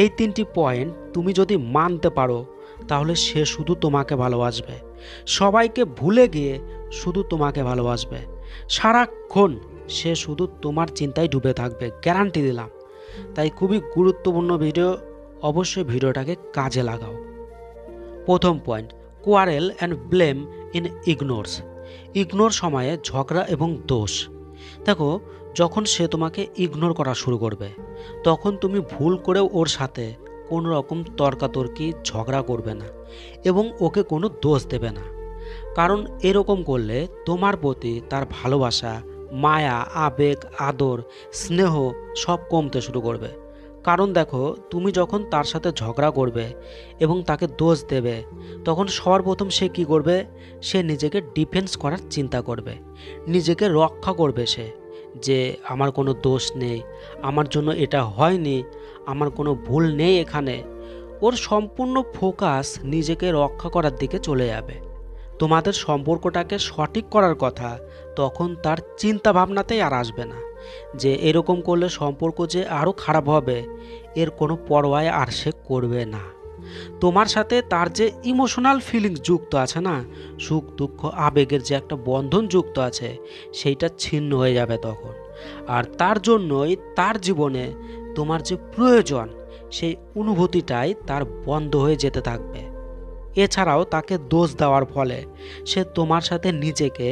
এই ৩টি পয়েন্ট তুমি যদি মানতে পারো তাহলে সে শুধু তোমাকে ভালোবাসবে, সবাইকে ভুলে গিয়ে শুধু তোমাকে ভালোবাসবে। সারাক্ষণ সে শুধু তোমার চিন্তায় ডুবে থাকবে, গ্যারান্টি দিলাম। তাই খুবই গুরুত্বপূর্ণ ভিডিও, অবশ্যই ভিডিওটাকে কাজে লাগাও। প্রথম point, quarrel and blame in ignores. Ignore সময়ে ঝগড়া এবং দোষ। দেখো, যখন সে তোমাকে ইগনোর করা শুরু করবে তখন তুমি ভুল করেও ওর সাথে কোনো রকম তর্কাতর্কি ঝগড়া করবে না এবং ওকে কোনো দোষ দেবে না। কারণ এরকম করলে তোমার প্রতি তার ভালোবাসা, মায়া, আবেগ, আদর, স্নেহ সব কমতে শুরু করবে। কারণ দেখো, তুমি যখন তার সাথে ঝগড়া করবে এবং তাকে দোষ দেবে তখন সবার প্রথম সে কী করবে? সে নিজেকে ডিফেন্স করার চিন্তা করবে, নিজেকে রক্ষা করবে সে, যে আমার কোনো দোষ নেই, আমার জন্য এটা হয়নি, আমার কোনো ভুল নেই এখানে। ওর সম্পূর্ণ ফোকাস নিজেকে রক্ষা করার দিকে চলে যাবে। তোমাদের সম্পর্কটাকে সঠিক করার কথা তখন তার চিন্তা ভাবনাতেই আর আসবে না, যে এরকম করলে সম্পর্ক যে আরও খারাপ হবে এর কোনো পরোয়াই আর সে করবে না। তোমার সাথে তার যে ইমোশনাল ফিলিংস যুক্ত আছে না, সুখ দুঃখ আবেগের যে একটা বন্ধন যুক্ত আছে, সেইটা ছিন্ন হয়ে যাবে তখন। আর তার জন্যই তার জীবনে তোমার যে প্রয়োজন সেই অনুভূতিটাই তার বন্ধ হয়ে যেতে থাকবে। এছাড়াও তাকে দোষ দেওয়ার ফলে সে তোমার সাথে নিজেকে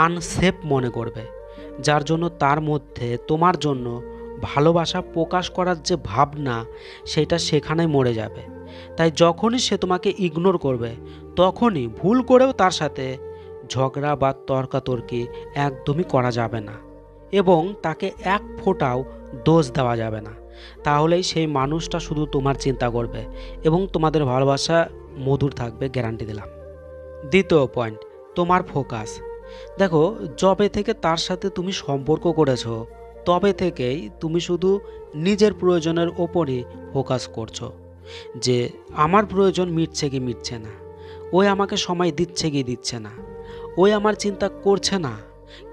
আনসেফ মনে করবে, যার জন্য তার মধ্যে তোমার জন্য ভালোবাসা প্রকাশ করার যে ভাবনা সেটা সেখানেই মরে যাবে। তাই যখনই সে তোমাকে ইগনোর করবে তখনই ভুল করেও তার সাথে ঝগড়া বা তর্কাতর্কি একদমই করা যাবে না এবং তাকে এক ফোঁটাও দোষ দেওয়া যাবে না। তাহলেই সেই মানুষটা শুধু তোমার চিন্তা করবে এবং তোমাদের ভালোবাসা মধুর থাকবে, গ্যারান্টি দিলাম। দ্বিতীয় পয়েন্ট, তোমার ফোকাস। দেখো, যবে থেকে তার সাথে তুমি সম্পর্ক করেছো তবে থেকেই তুমি শুধু নিজের প্রয়োজনের ওপরই ফোকাস করছো, যে আমার প্রয়োজন মিটছে কি মিটছে না, ওই আমাকে সময় দিচ্ছে কি দিচ্ছে না, ওই আমার চিন্তা করছে না,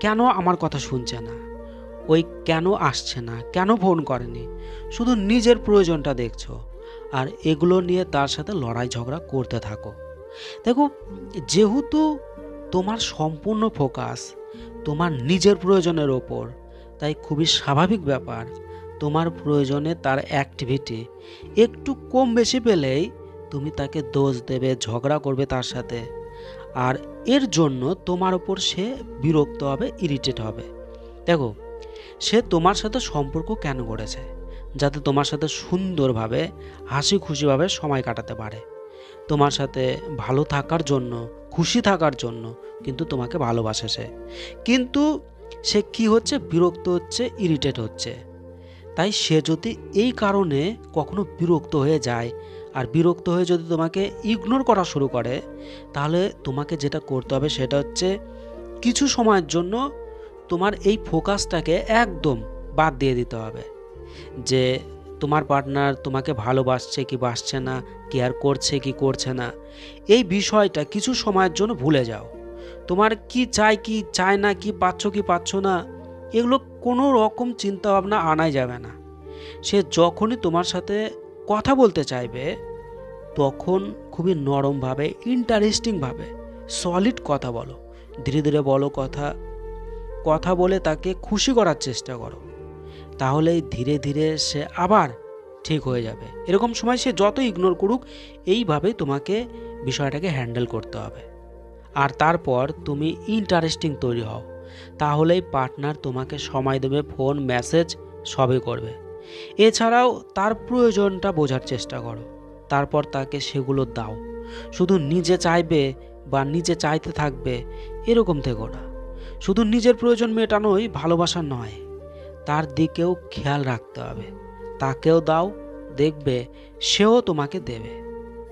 কেন আমার কথা শুনছে না, ওই কেন আসছে না, কেন ফোন করেনি, শুধু নিজের প্রয়োজনটা দেখছো আর এগুলো নিয়ে তার সাথে লড়াই ঝগড়া করতে থাকো। দেখো, যেহেতু তোমার সম্পূর্ণ ফোকাস তোমার নিজের প্রয়োজনের ওপর, তাই খুবই স্বাভাবিক ব্যাপার তোমার প্রয়োজনে তার অ্যাক্টিভিটি একটু কম বেশি পেলেই তুমি তাকে দোষ দেবে, ঝগড়া করবে তার সাথে। আর এর জন্য তোমার ওপর সে বিরক্ত হবে, ইরিটেট হবে। দেখো, সে তোমার সাথে সম্পর্ক কেন করেছে? যাতে তোমার সাথে সুন্দরভাবে হাসি খুশিভাবে সময় কাটাতে পারে, তোমার সাথে ভালো থাকার জন্য, খুশি থাকার জন্য কিন্তু তোমাকে ভালোবাসে সে। কিন্তু সে কি হচ্ছে? বিরক্ত হচ্ছে, ইরিটেট হচ্ছে। তাই সে যদি এই কারণে কখনো বিরক্ত হয়ে যায় আর বিরক্ত হয়ে যদি তোমাকে ইগনোর করা শুরু করে, তাহলে তোমাকে যেটা করতে হবে সেটা হচ্ছে কিছু সময়ের জন্য তোমার এই ফোকাসটাকে একদম বাদ দিয়ে দিতে হবে, যে তোমার পার্টনার তোমাকে ভালোবাসছে কি বাসছে না, কেয়ার করছে কি করছে না, এই বিষয়টা কিছু সময়ের জন্য ভুলে যাও। তোমার কি চাই কি চায় না, কি পাচ্ছ কি পাচ্ছ না, এগুলো কোনো রকম চিন্তা ভাবনা আনাই যাবে না। সে যখনই তোমার সাথে কথা বলতে চাইবে তখন খুবই নরমভাবে, ইন্টারেস্টিংভাবে, সলিড কথা বলো, ধীরে ধীরে বলো কথা, কথা বলে তাকে খুশি করার চেষ্টা করো। তাহলেই ধীরে ধীরে সে আবার ঠিক হয়ে যাবে। এরকম সময় সে যত ইগনোর করুক, এইভাবেই তোমাকে বিষয়টাকে হ্যান্ডেল করতে হবে। আর তারপর তুমি ইন্টারেস্টিং তৈরি হও, তাহলেই পার্টনার তোমাকে সময় দেবে, ফোন, মেসেজ সবই করবে। এছাড়াও তার প্রয়োজনটা বোঝার চেষ্টা করো, তারপর তাকে সেগুলো দাও। শুধু নিজে চাইবে বা নিজে চাইতে থাকবে এরকম থেকো না। শুধু নিজের প্রয়োজন মেটানোই ভালোবাসা নয়, তার দিকেও খেয়াল রাখতে হবে। তাকেও দাও, দেখবে সেও তোমাকে দেবে।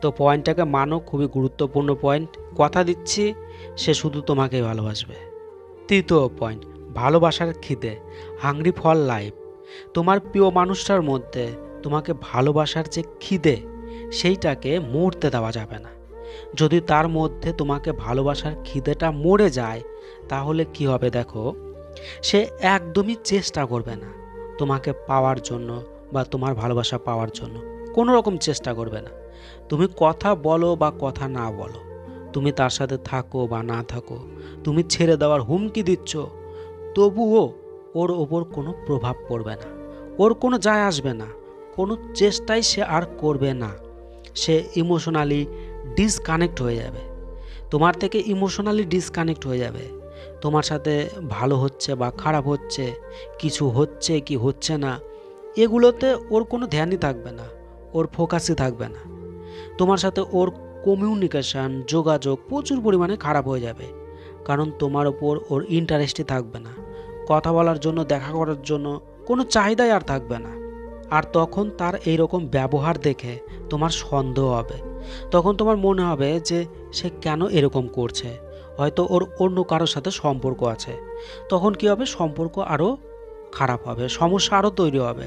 তো পয়েন্টটাকে মানো, খুবই গুরুত্বপূর্ণ পয়েন্ট। কথা দিচ্ছি সে শুধু তোমাকেই ভালোবাসবে। তৃতীয় পয়েন্ট, ভালোবাসার খিদে, হাংরি ফর লাইফ। তোমার প্রিয় মানুষটার মধ্যে তোমাকে ভালোবাসার যে খিদে সেইটাকে মরতে দেওয়া যাবে না। যদি তার মধ্যে তোমাকে ভালোবাসার খিদেটা মরে যায় তাহলে কি হবে? দেখো, সে একদমই চেষ্টা করবে না তোমাকে পাওয়ার জন্য বা তোমার ভালোবাসা পাওয়ার জন্য, কোনো রকম চেষ্টা করবে না। তুমি কথা বলো বা কথা না বলো, তুমি তার সাথে থাকো বা না থাকো, তুমি ছেড়ে দেওয়ার হুমকি দিচ্ছ, তবুও ওর ওপর কোনো প্রভাব পড়বে না, ওর কোনো যায় আসবে না, কোনো চেষ্টাই সে আর করবে না। সে ইমোশনালি ডিসকানেক্ট হয়ে যাবে, তোমার থেকে ইমোশনালি ডিসকানেক্ট হয়ে যাবে। তোমার সাথে ভালো হচ্ছে বা খারাপ হচ্ছে, কিছু হচ্ছে কি হচ্ছে না, এগুলোতে ওর কোনো ধ্যানই থাকবে না, ওর ফোকাসই থাকবে না। তোমার সাথে ওর কমিউনিকেশান, যোগাযোগ প্রচুর পরিমাণে খারাপ হয়ে যাবে, কারণ তোমার ওপর ওর ইন্টারেস্টই থাকবে না, কথা বলার জন্য, দেখা করার জন্য কোনো চাহিদাই আর থাকবে না। আর তখন তার এইরকম ব্যবহার দেখে তোমার সন্দেহ হবে, তখন তোমার মনে হবে যে সে কেন এরকম করছে, হয়তো ওর অন্য কারোর সাথে সম্পর্ক আছে। তখন কি হবে, সম্পর্ক আরও খারাপ হবে, সমস্যা আরও তৈরি হবে।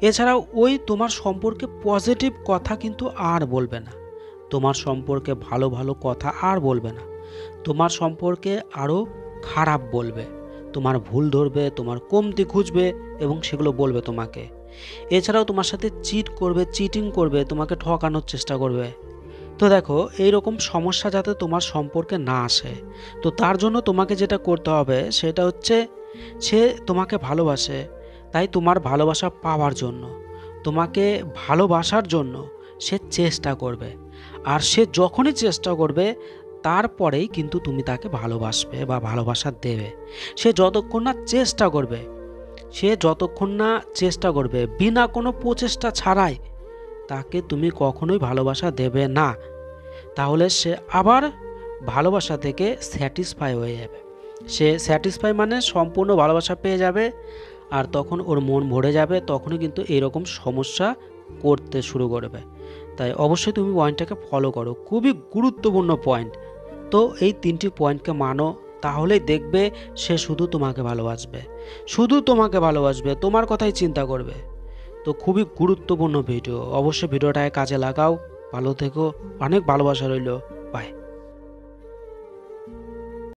এছাড়াও ওই তোমার সম্পর্কে পজিটিভ কথা কিন্তু আর বলবে না, তোমার সম্পর্কে ভালো ভালো কথা আর বলবে না, তোমার সম্পর্কে আরও খারাপ বলবে, তোমার ভুল ধরবে, তোমার কমতি খুঁজবে এবং সেগুলো বলবে তোমাকে। এছাড়াও তোমার সাথে চিট করবে, চিটিং করবে, তোমাকে ঠকানোর চেষ্টা করবে। তো দেখো, এইরকম সমস্যা যাতে তোমার সম্পর্কে না আসে, তো তার জন্য তোমাকে যেটা করতে হবে সেটা হচ্ছে, সে তোমাকে ভালোবাসে, তাই তোমার ভালোবাসা পাওয়ার জন্য, তোমাকে ভালোবাসার জন্য সে চেষ্টা করবে। আর সে যখনই চেষ্টা করবে, তারপরেই কিন্তু তুমি তাকে ভালোবাসবে বা ভালোবাসা দেবে। সে যতক্ষণ না চেষ্টা করবে, সে যতক্ষণ না চেষ্টা করবে বিনা কোনো প্রচেষ্টা ছাড়াই, তাকে তুমি কখনোই ভালোবাসা দেবে না। তাহলে সে আবার ভালোবাসা থেকে স্যাটিসফাই হয়ে যাবে। সে স্যাটিসফাই মানে সম্পূর্ণ ভালোবাসা পেয়ে যাবে, আর তখন ওর মন ভরে যাবে, তখনই কিন্তু এরকম সমস্যা করতে শুরু করবে। তাই অবশ্যই তুমি পয়েন্টটাকে ফলো করো, খুবই গুরুত্বপূর্ণ পয়েন্ট। তো এই 3টি পয়েন্টকে মানো, তাহলেই দেখবে সে শুধু তোমাকে ভালোবাসবে, শুধু তোমাকে ভালোবাসবে, তোমার কথাই চিন্তা করবে। তো খুবই গুরুত্বপূর্ণ ভিডিও, অবশ্যই ভিডিওটাকে কাজে লাগাও। ভালো থেকো, অনেক ভালোবাসা রইল, বাই।